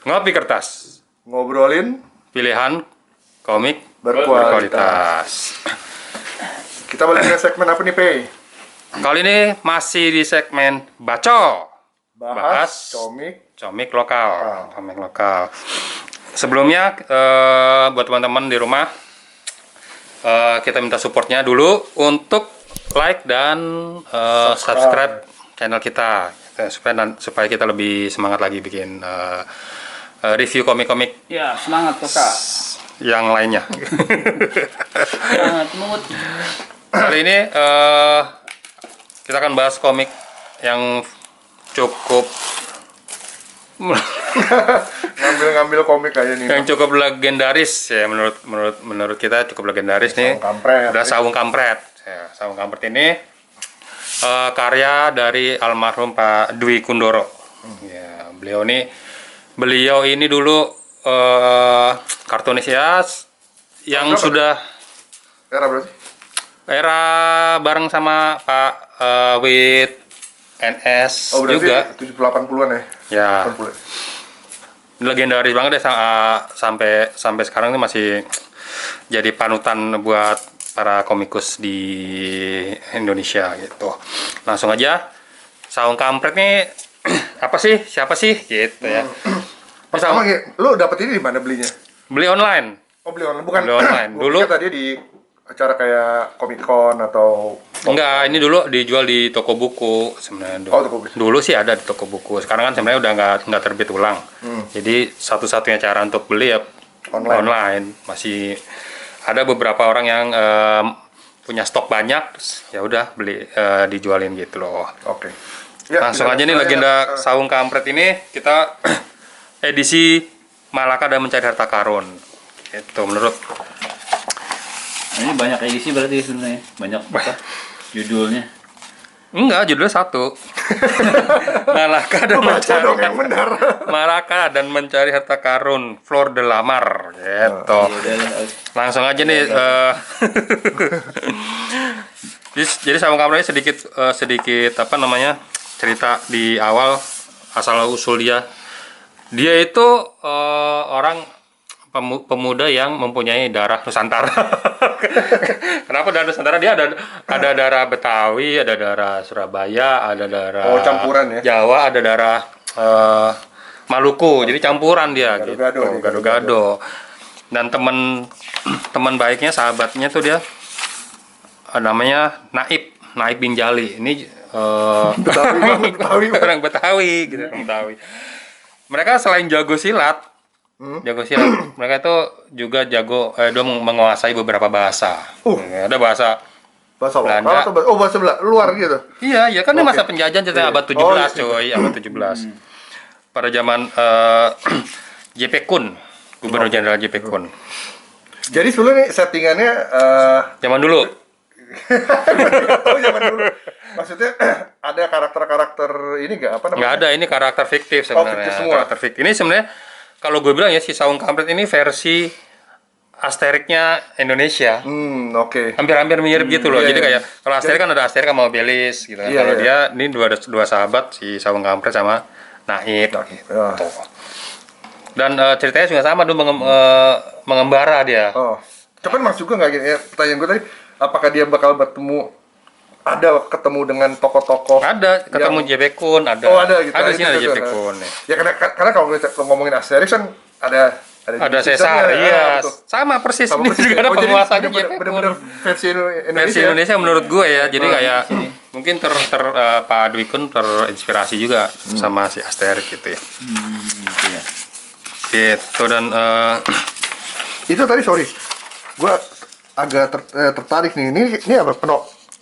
Ngopi Kertas, Ngobrolin pilihan komik berkualitas. Kita balik ke segmen apa nih, Pei? Kali ini masih di segmen Baco. Bahas Comik lokal. Komik lokal. Sebelumnya, buat teman-teman di rumah, kita minta supportnya dulu untuk like dan subscribe channel kita, supaya kita lebih semangat lagi bikin review komik-komik. Ya, semangat Kak. Yang lainnya. Semangat mood. Kali ini kita akan bahas komik yang cukup ngambil komik aja nih. yang cukup legendaris ya, menurut kita cukup legendaris nih. Udah Sawung Kampret. Ya, Sawung Kampret ini karya dari almarhum Pak Dwi Kundoro. Ya, beliau ini dulu kartunis ya yang sudah Era berapa sih? era bareng sama Pak Wit NS Oh, berarti juga 70-80-an ya? ya. 80. Legendaris banget deh, sampai sekarang ini masih jadi panutan buat para komikus di Indonesia gitu. Langsung aja, Sawung Kampret nih apa sih? Siapa sih? Gitu ya. Pertama, lu dapet ini di mana belinya? Beli online. Oh, beli online, bukan? Beli online. Dulu tadi di acara kayak Comic Con atau enggak, ini dulu dijual di toko buku sebenarnya. Oh, toko buku. Dulu sih ada di toko buku. Sekarang kan sebenarnya udah nggak terbit ulang. Jadi satu-satunya cara untuk beli ya online. Masih ada beberapa orang yang punya stok banyak, terus ya udah beli, dijualin gitu loh. Oke. Ya, Langsung aja nih legenda Sawung Kampret ini kita edisi Malaka dan Mencari Harta Karun. Itu menurut Ini banyak edisi berarti sebenarnya. Banyak apa? Judulnya. enggak, judulnya satu. Malaka dan baca dong yang Mencari benar. Malaka dan Mencari Harta Karun, Flor de Lamar gitu. Langsung aja nih jadi Sawung Kampret ini sedikit apa namanya? Cerita di awal asal usul dia. Dia itu orang pemuda yang mempunyai darah Nusantara. Kenapa darah Nusantara? Dia ada darah Betawi, ada darah Surabaya, ada darah campuran ya? Jawa, ada darah Maluku. Jadi campuran dia Gado-gado, gitu. Gado-gado. Dan teman baiknya, sahabatnya tuh dia namanya Naib bin Jali. Ini Betawi. orang Betawi gitu, orang Betawi. Mereka selain jago silat, mereka itu juga jago dia menguasai beberapa bahasa. Ada bahasa lokal Belanda. atau bahasa luar gitu. Iya, ya kan ini masa penjajahan cerita abad 17, coy, abad 17. Pada zaman JP Kun, Gubernur Jenderal JP Kun. Jadi sebelumnya settingannya Zaman dulu. oh, zaman dulu. Maksudnya ada karakter-karakter ini nggak apa namanya? Nggak ada, ini karakter fiktif sebenarnya. fiktif semua. Karakter fiktif. Ini sebenarnya kalau gue bilang ya, si Sawung Kampret ini versi Asterix-nya Indonesia. Oke. Hampir-hampir mirip gitu loh. Iya, Jadi iya. kayak kalau Asterix kan ada Asterix sama Obelix gitu kan. Iya, Kalau iya. dia ini dua sahabat, si Sawung Kampret sama Naib gitu. Ya. Dan ceritanya juga sama tuh, mengembara dia. Oh, cuman Mas juga nggak gini ya, pertanyaan gue tadi, apakah dia bakal ketemu dengan tokoh-tokoh? Ada, ketemu JP Kun, ada. Oh, ada gitu. Ada sih, ada Itu, JP Kun. Ya. Ya karena kalau kita ngomongin Asterix kan ada Ada Julius Caesar, Caesar, iya. betul. Sama persis. Sama Ini persis. juga ada Oh, jadi penguasanya JP Kun. bener-bener versi Indonesia. Versi Indonesia menurut gue ya. Jadi kayak mungkin Pak Dwi Kun terinspirasi juga sama si Asterix gitu ya. Gitu ya. Gitu, dan Itu tadi sorry, gue agak tertarik nih. Ini apa?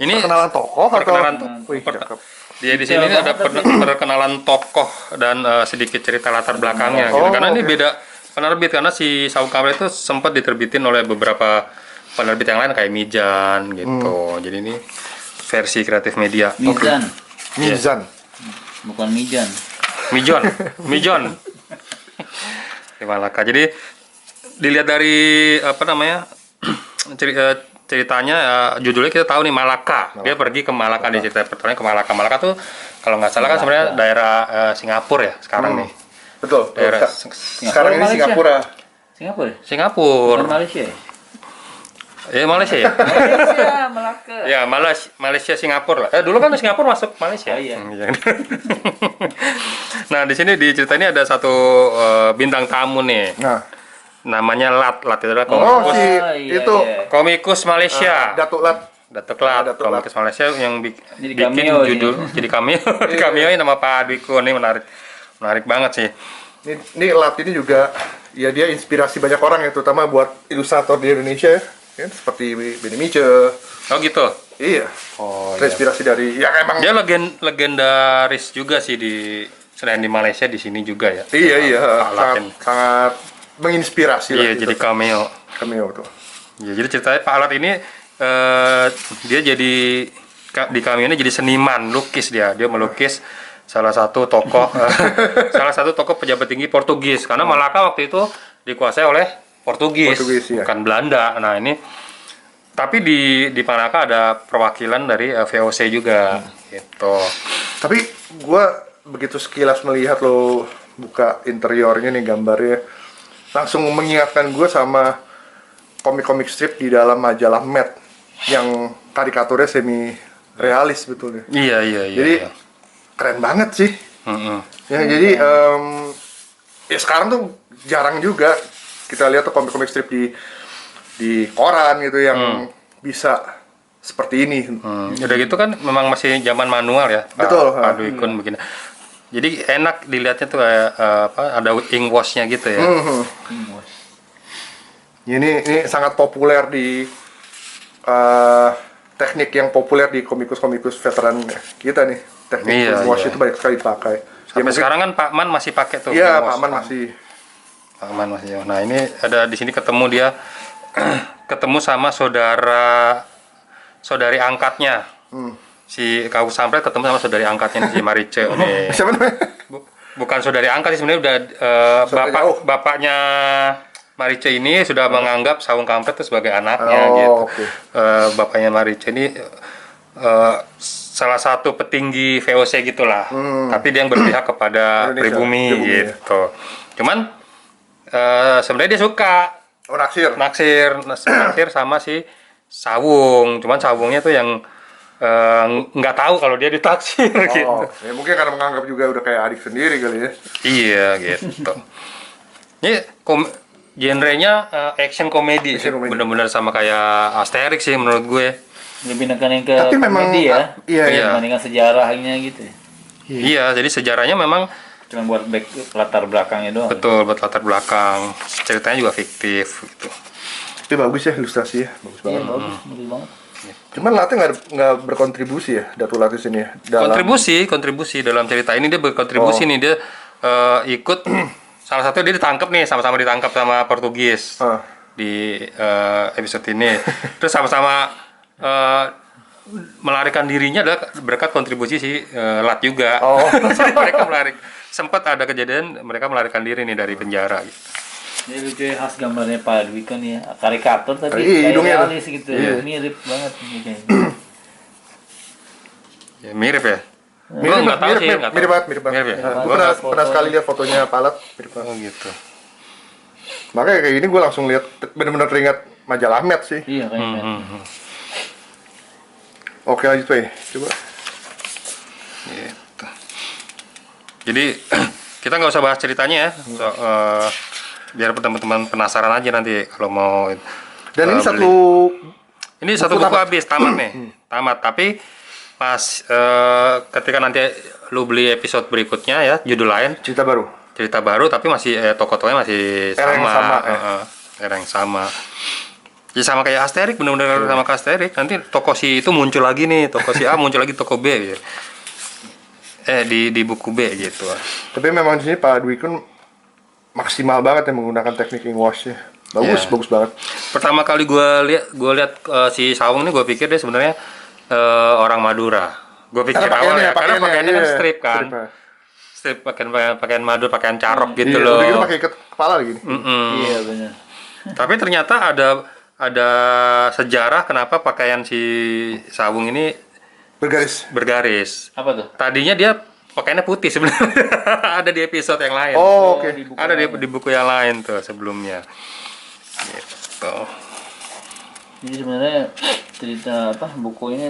Ini Perkenalan tokoh perkenalan atau? Wih, cakep. di sini ini ada perkenalan tokoh dan sedikit cerita latar belakangnya gitu. Karena ini beda penerbit, karena si Sawung Kampret itu sempat diterbitin oleh beberapa penerbit yang lain kayak Mijan gitu. Jadi ini versi Kreatif Media. Mizan. Mizan. Bukan Mijan. Mijon. Di Malaka. Jadi dilihat dari apa namanya ceritanya, judulnya kita tahu nih, Malaka. Dia pergi ke Malaka, di cerita pertamanya ke Malaka. Malaka tuh kalau nggak salah kan sebenarnya daerah Singapura ya sekarang nih. Betul. Daerah Sekarang ini Malaysia. Singapura. Singapura ya? Singapura. Bukan Malaysia ya? Ya Malaysia ya. Malaysia, Melaka. Ya Malaysia Singapura lah. Dulu kan Singapura masuk Malaysia. Oh, iya. Iya. Nah di sini di cerita ini ada satu bintang tamu nih. Nah, Namanya Lat itu adalah oh komikus, si iya, itu iya. komikus Malaysia. Datuk Lat. Datuk Lat, Datuk Lat. komikus Malaysia yang Jadi bikin cameo judul ini. jadi cameo. Cameoin nama Pak Dwiko ini menarik banget sih. Ini Lat ini juga ya dia inspirasi banyak orang ya, terutama buat ilustrator di Indonesia ya. Kan seperti Benny Mitchell. Oh gitu. Iya. Oh Terinspirasi dari ya emang. Dia legendaris juga sih di selain di Malaysia di sini juga ya. Iya iya, Pak Lat sangat, ini. sangat menginspirasi lah Iya gitu. jadi cameo. Cameo tuh. Ya, jadi ceritanya Pak Alat ini dia jadi di cameo ini jadi seniman lukis dia melukis salah satu tokoh pejabat tinggi Portugis karena Malaka waktu itu dikuasai oleh Portugis Iya. bukan Belanda. Nah ini tapi di Malaka ada perwakilan dari VOC juga gitu. Tapi gua begitu sekilas melihat lo buka interiornya nih gambarnya, langsung mengingatkan gue sama komik-komik strip di dalam majalah Mad yang karikaturnya semi realis betulnya. Iya. Jadi keren banget sih. Mm-mm. Ya jadi ya sekarang tuh jarang juga kita lihat tuh komik-komik strip di koran gitu yang bisa seperti ini. Udah gitu kan memang masih zaman manual ya. Betul. Pak Dwikun begini. Jadi enak dilihatnya tuh kayak ada ink wash-nya gitu ya. Ini sangat populer di teknik yang populer di komikus-komikus veteran kita nih. Teknik Iya, wash iya. itu banyak sekali dipakai. Sampai sekarang kan Pak Man masih pakai tuh. Iya, ink wash. Pak Man masih. Pak Man masih. Nah ini ada di sini ketemu dia ketemu sama saudari angkatnya. Si Kau Sampret ketemu sama saudari angkatnya si Marice nih. Siapa namanya? Bukan saudari angkat sih sebenarnya udah Saudari jauh. bapaknya Marice ini sudah menganggap Sawung Kampret itu sebagai anaknya Oh, gitu. oke. Bapaknya Marice ini salah satu petinggi VOC gitulah. Tapi dia yang berpihak kepada Indonesia, pribumi pribumi, ya. gitu. Cuman sebenarnya dia suka Oh, naksir. naksir sama si Sawung. Cuman Sawungnya tuh yang nggak tahu kalau dia ditaksir gitu. Oh, ya mungkin karena menganggap juga udah kayak adik sendiri kali ya. Iya gitu. Ini genrenya action komedi, Action comedy. bener-bener sama kayak Asterix sih menurut gue. Lebih nekanin ke Tapi memang komedi ya. iya, iya. Dibandingkan sejarahnya gitu. Iya, jadi sejarahnya memang Cuma buat latar belakangnya doang. betul buat latar belakang. Ceritanya juga fiktif gitu. Tapi bagus ya ilustrasi ya, bagus Iya, banget. bagus banget. Cuman Latnya nggak berkontribusi ya, Datuk Lat di sini ya. Dalam, Kontribusi dalam cerita ini dia berkontribusi nih dia ikut salah satu dia ditangkap nih sama-sama ditangkap sama Portugis di episode ini. Terus sama-sama melarikan dirinya adalah berkat kontribusi si Lat juga. Oh. Jadi mereka sempat ada kejadian mereka melarikan diri nih dari penjara gitu. Ini lucu ya, khas gambarnya Pak Dwi kan ya, karikatur tapi Iya, kayak hidungnya tuh. realis gitu, Iya. mirip banget ini kayaknya. Ya, mirip ya. Gua mirip, nggak tahu mirip, sih, mirip, nggak tahu. mirip banget, mirip banget. Mirip ya? Gue Gua pernah, nggak- pernah sekali lihat fotonya Palat, mirip banget. Oh gitu. Makanya kayak gini gue langsung lihat, bener-bener teringat majalah Met sih. Iya kayaknya. Oke lanjut Pak, coba. Gitu. Jadi kita nggak usah bahas ceritanya ya, biar teman-teman penasaran aja nanti kalau mau. Dan ini beli. satu Ini satu buku buku tamat. habis tamat nih, tamat. Tapi pas ketika nanti lu beli episode berikutnya ya, judul lain, cerita baru. cerita baru, tapi masih tokoh-tokohnya masih Era yang sama, sama, ya. era yang sama. Ya sama kayak Asterix, benar-benar sama kayak Asterix. Nanti tokoh si itu muncul lagi nih, tokoh si A muncul lagi tokoh B gitu. Di buku B gitu. Tapi memang di sini Pak Dwi kan maksimal banget ya menggunakan teknik ink wash-nya. Bagus, Iya. bagus banget. Pertama kali gue lihat si Sawung ini gue pikir dia sebenarnya orang Madura. Gue pikir awalnya karena pakaiannya kan iya. strip kan. Strip, ya. Strip pakaian Madura, pakaian carok gitu Iya, loh. udah gitu pakai ikat kepala lagi nih. Iya benar. Tapi ternyata ada sejarah kenapa pakaian si Sawung ini Bergaris. bergaris. Apa tuh? Tadinya dia pakaiannya putih sebenarnya. Ada di episode yang lain. Oh, oke. di buku Ada lain. di buku yang lain tuh sebelumnya. Gitu. Jadi sebenarnya cerita buku ini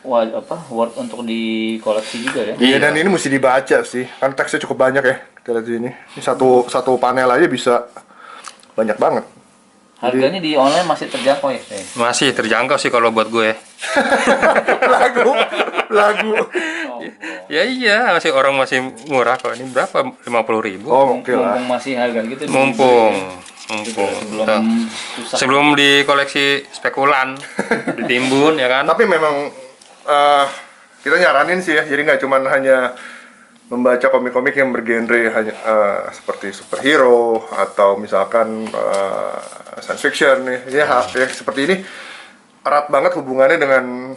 worth untuk dikoleksi juga ya. Iya, dan ini mesti dibaca sih. Kan teksnya cukup banyak ya. Kita lihat di sini. Ini satu panel aja bisa banyak banget. Harganya di online masih terjangkau ya, Teh? Masih terjangkau sih kalau buat gue. Lagu. Oh, Ya iya, masih murah kok. Ini berapa? 50.000. Oh, oke lah. mumpung masih harga gitu. Mumpung. Sebelum Tuh. susah. Sebelum dikoleksi spekulan, ditimbun ya kan. Tapi memang kita nyaranin sih ya. Jadi nggak cuman hanya membaca komik-komik yang bergenre hanya seperti superhero atau misalkan science fiction nih. Ya, seperti ini erat banget hubungannya dengan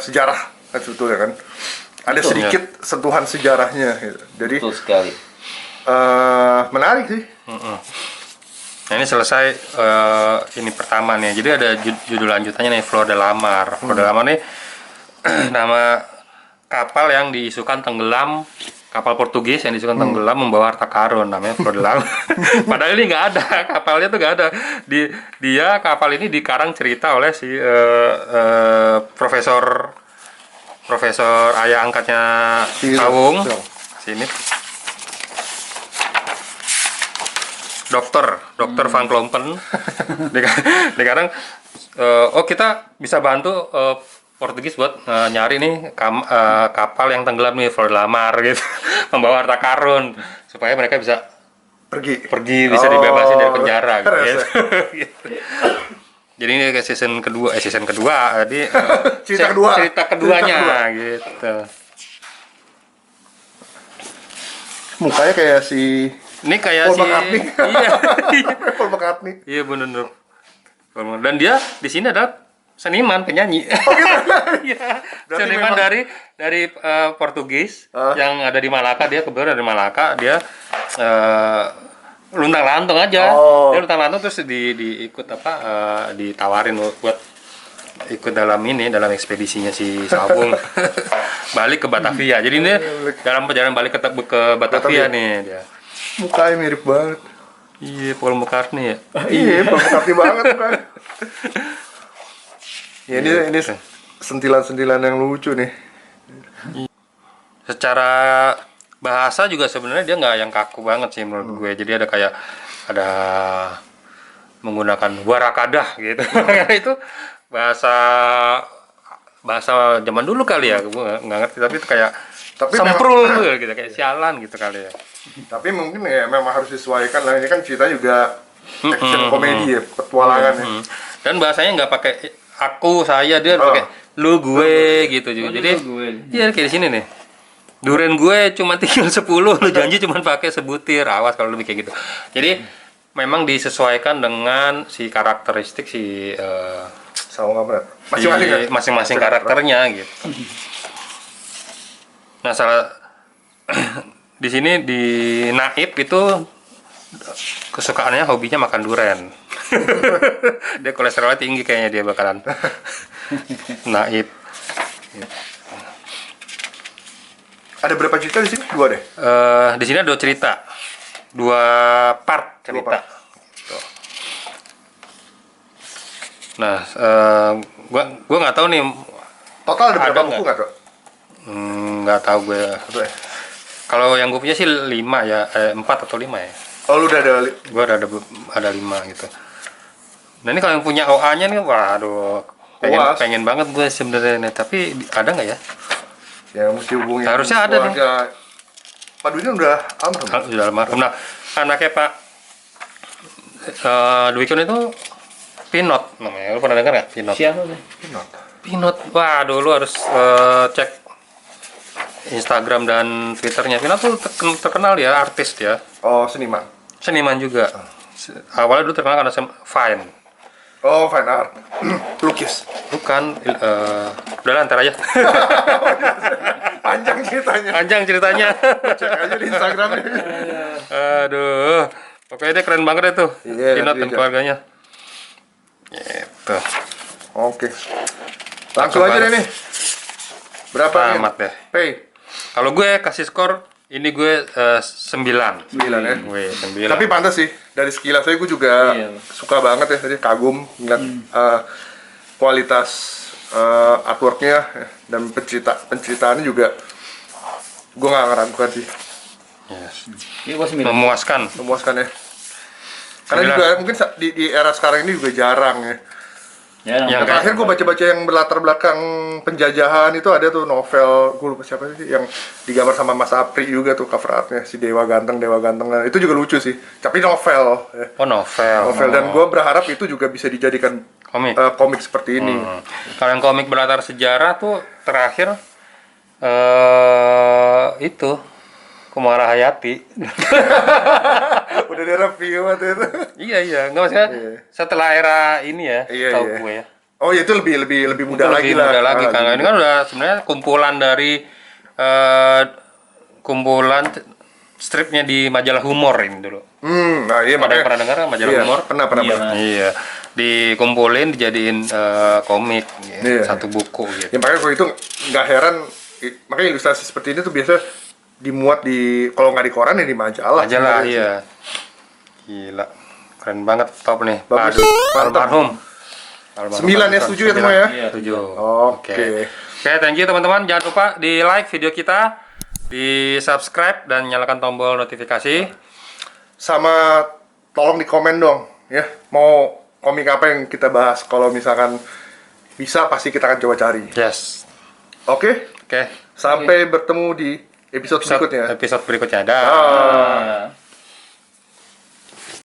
sejarah kan sebetulnya kan. Ada Betul, sedikit sentuhan sejarahnya gitu. Jadi Betul sekali. menarik sih. Nah ini selesai ini pertama nih. Jadi ada judul lanjutannya nih, Flor de la Mar. Flor de la Mar nih nama kapal yang diisukan tenggelam, kapal Portugis yang diisukan tenggelam membawa harta karun, namanya Flor de la Mar. Padahal ini nggak ada, kapalnya tuh nggak ada. Dia kapal ini dikarang cerita oleh si profesor ayah angkatnya Sawung. Sini. Dokter Van Klompen. Sekarang kita bisa bantu Portugis buat nyari nih kapal yang tenggelam nih, Flor de la Mar gitu. Membawa harta karun supaya mereka bisa pergi bisa dibebasin dari penjara gitu. Jadi ini ke season kedua jadi cerita keduanya gitu. Mukanya kayak si Ini kayak Paul McCartney. Iya. Paul McCartney. Iya benar. Dan dia di sini adalah seniman, penyanyi. Iya. Berarti Seniman memang- dari Portugis yang ada di Malaka. Dia kebetulan dari Malaka. Dia luntang-lantung aja. Oh. Dia luntang-lantung terus diikut ditawarin buat ikut dalam ekspedisinya si Sawung. Balik ke Batavia. Jadi ini dalam perjalanan balik ke Batavia nih dia. Mukanya mirip banget. Iya, Paul McCartney ya. Iya, Paul McCartney banget kan. Ya ini sentilan-sentilan yang lucu nih. Secara bahasa juga sebenarnya dia nggak yang kaku banget sih menurut gue. Jadi ada menggunakan warakadah gitu. Itu bahasa zaman dulu kali ya. Gue nggak ngerti, tapi itu kayak semprul gitu, kayak sialan gitu kali ya. Tapi mungkin ya memang harus disesuaikan lah. Ini kan cerita juga action komedi ya, petualangan ya. Dan bahasanya nggak pakai aku, saya, dia pakai lu, gue gitu juga. Jadi iya kayak di sini nih. Duren gue cuma tinggal 10, lu janji cuma pakai sebutir. Awas kalau lebih kayak gitu. Jadi memang disesuaikan dengan si karakteristik Sama apa? masing-masing karakternya gitu. Nah, di sini di Naib itu kesukaannya, hobinya makan duren. Dia kolesterolnya tinggi kayaknya, dia bakalan Naib. Ada berapa cerita di sini? 2 deh. Di sini ada 2 cerita, 2 part cerita. Gitu. Nah, gua nggak tahu nih. Total ada berapa Ada buku nggak, Dok? Nggak tahu gue. Satu ya? Kalau yang gue punya sih 5 ya, 4 atau 5 ya. Oh, lu udah ada Gue ada 5 gitu. Nah ini kalau yang punya OA-nya nih, waduh, pengen banget gue sebenarnya nih. Tapi ada nggak ya? ya mesti hubungi. Harusnya ada nih. Pak Dwi udah almarhum. Sudah almarhum. Nah, anaknya Pak Dwi Kun itu Pinot namanya. Lu pernah dengar nggak Pinot? Siapa tuh? Pinot. Waduh, lu harus cek Instagram dan Twitternya. Pinot tuh terkenal ya, artis dia. Oh, seniman juga. Awalnya dulu terkenal karena Vine. Oh, fine art. Lukis. Bukan, udah ntar aja. Panjang ceritanya. Panjang ceritanya. Cek aja di Instagramnya. Aduh, pokoknya dia keren banget itu. Iya, Pinot nanti dan aja. keluarganya. Gitu. Oke. Langsung aja deh nih. Berapa Min? Tamat deh. Pay Kalau gue kasih skor, ini gue 9. 9 ya. Gue 9. Tapi pantas sih, dari sekilas saya gue juga Iya. suka banget ya, tadi kagum ngeliat kualitas artworknya ya, dan penceritaannya juga gue nggak ngeragukan sih, Yes. Ini gua 9. Memuaskan. memuaskan ya. Karena 9. juga mungkin di era sekarang ini juga jarang ya. Ya, Yang Terakhir gue baca-baca yang berlatar belakang penjajahan itu ada tuh novel, gue lupa siapa sih, yang digambar sama Mas Apri juga tuh cover artnya, si Dewa Ganteng. Nah, itu juga lucu sih, tapi novel ya. Oh, novel. Novel, dan gue berharap itu juga bisa dijadikan Komik. komik seperti ini. Kalau yang komik berlatar sejarah tuh terakhir itu Kumara Hayati. Udah di review waktu itu. Iya, nggak maksudnya Iya. setelah era ini ya, Iya, tahu iya. gue ya. Oh itu lebih muda Itu lagi lebih lah. muda lagi Ah, kan. lebih Ini kan udah sebenarnya kumpulan dari kumpulan stripnya di majalah humor ini dulu. Nah iya Ada yang makanya. pernah dengar majalah Iya, humor? pernah. Iya. Iya, dikumpulin dijadiin komik, ya, Iya. satu buku gitu. Ya makanya gue itu nggak heran, makanya ilustrasi seperti ini tuh biasa dimuat di, kalau nggak di koran ya di majalah. Majalah, sebenarnya. iya. Gila, keren banget, top nih. Bagus, Padu, mantap. almarhum. 9 ya, setuju ya semua ya? Iya. Setuju. Oke. Oke, thank you teman-teman. Jangan lupa di like video kita, di subscribe dan nyalakan tombol notifikasi. Sama tolong di komen dong ya, mau komik apa yang kita bahas. Kalau misalkan bisa, pasti kita akan coba cari. Yes. Oke, Oke. sampai bertemu di episode berikutnya. Episode berikutnya. Dah. Ah. Ya.